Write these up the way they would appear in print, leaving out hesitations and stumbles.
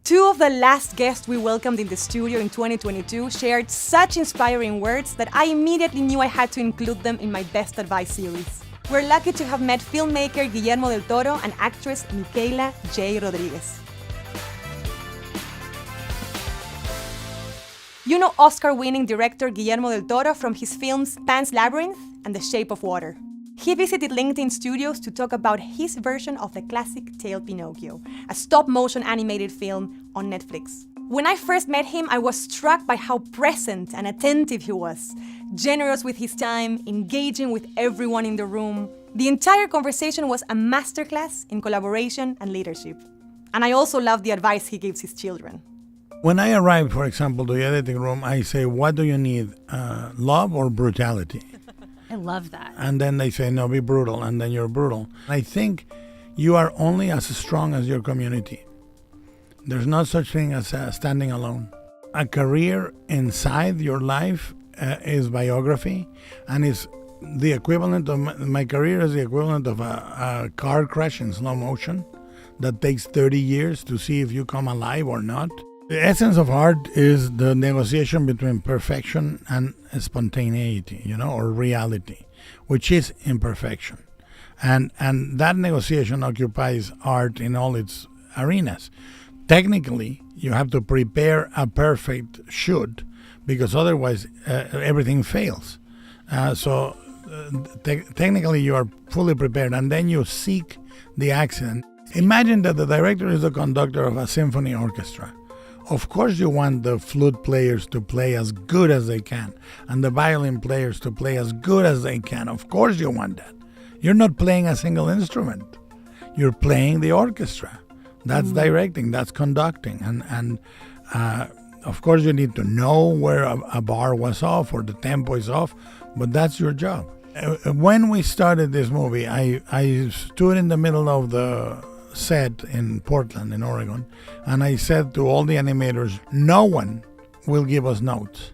Two of the last guests we welcomed in the studio in 2022 shared such inspiring words that I immediately knew I had to include them in my Best Advice series. We're lucky to have met filmmaker Guillermo del Toro and actress Micaela J. Rodriguez. You know Oscar-winning director Guillermo del Toro from his films Pan's Labyrinth and The Shape of Water. He visited LinkedIn Studios to talk about his version of the classic tale Pinocchio, a stop-motion animated film on Netflix. When I first met him, I was struck by how present and attentive he was, generous with his time, engaging with everyone in the room. The entire conversation was a masterclass in collaboration and leadership. And I also love the advice he gives his children. When I arrive, for example, to the editing room, I say, what do you need, love or brutality? I love that. And then they say, no, be brutal, and then you're brutal. I think you are only as strong as your community. There's no such thing as standing alone. A career inside your life is biography, and is the equivalent of my career is the equivalent of a car crash in slow motion that takes 30 years to see if you come alive or not. The essence of art is the negotiation between perfection and spontaneity, or reality, which is imperfection. And that negotiation occupies art in all its arenas. Technically, you have to prepare a perfect shoot, because otherwise everything fails. Technically, you are fully prepared, and then you seek the accident. Imagine that the director is the conductor of a symphony orchestra. Of course you want the flute players to play as good as they can, and the violin players to play as good as they can. Of course you want that. You're not playing a single instrument. You're playing the orchestra. That's directing, that's conducting. And of course you need to know where a bar was off or the tempo is off, but that's your job. When we started this movie, I stood in the middle of the set in Portland, in Oregon, and I said to all the animators, no one will give us notes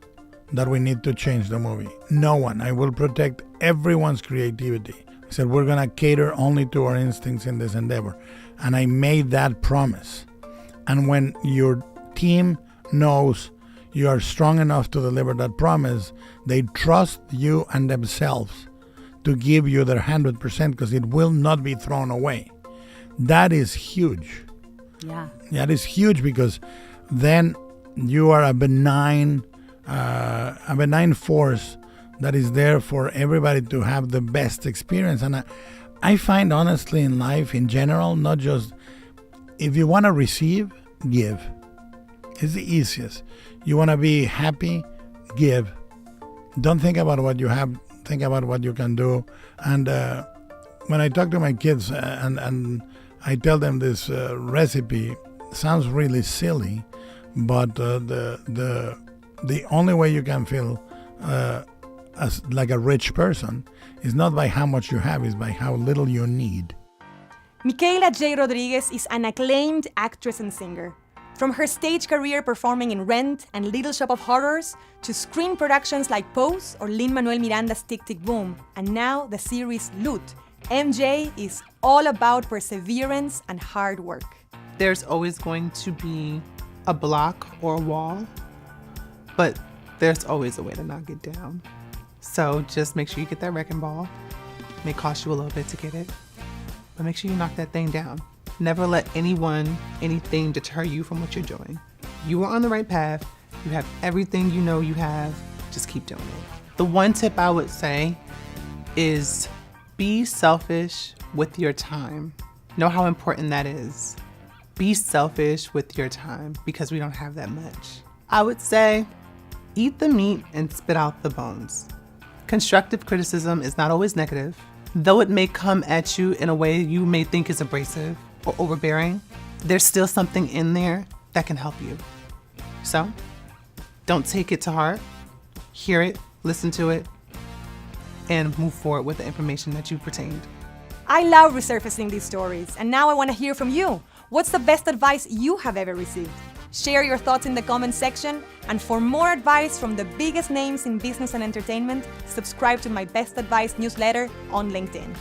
that we need to change the movie. No one. I will protect everyone's creativity. I said, we're going to cater only to our instincts in this endeavor. And I made that promise. And when your team knows you are strong enough to deliver that promise, they trust you and themselves to give you their 100% because it will not be thrown away. That is huge. Yeah. That is huge, because then you are a benign force that is there for everybody to have the best experience. And I find, honestly, in life in general, not just, if you want to receive, give. It's the easiest. You want to be happy, give. Don't think about what you have, think about what you can do. And when I talk to my kids and I tell them this recipe, sounds really silly, but the only way you can feel as like a rich person is not by how much you have, is by how little you need. Micaela J. Rodriguez is an acclaimed actress and singer. From her stage career performing in Rent and Little Shop of Horrors, to screen productions like Pose or Lin-Manuel Miranda's Tick, Tick, Boom, and now the series Loot, MJ is all about perseverance and hard work. There's always going to be a block or a wall, but there's always a way to knock it down. So just make sure you get that wrecking ball. It may cost you a little bit to get it, but make sure you knock that thing down. Never let anyone, anything deter you from what you're doing. You are on the right path. You have everything you know you have. Just keep doing it. The one tip I would say is be selfish with your time. Know how important that is. Be selfish with your time, because we don't have that much. I would say eat the meat and spit out the bones. Constructive criticism is not always negative. Though it may come at you in a way you may think is abrasive or overbearing, there's still something in there that can help you. So don't take it to heart. Hear it, listen to it, and move forward with the information that you've retained. I love resurfacing these stories, and now I want to hear from you. What's the best advice you have ever received? Share your thoughts in the comment section, and for more advice from the biggest names in business and entertainment, subscribe to my Best Advice newsletter on LinkedIn.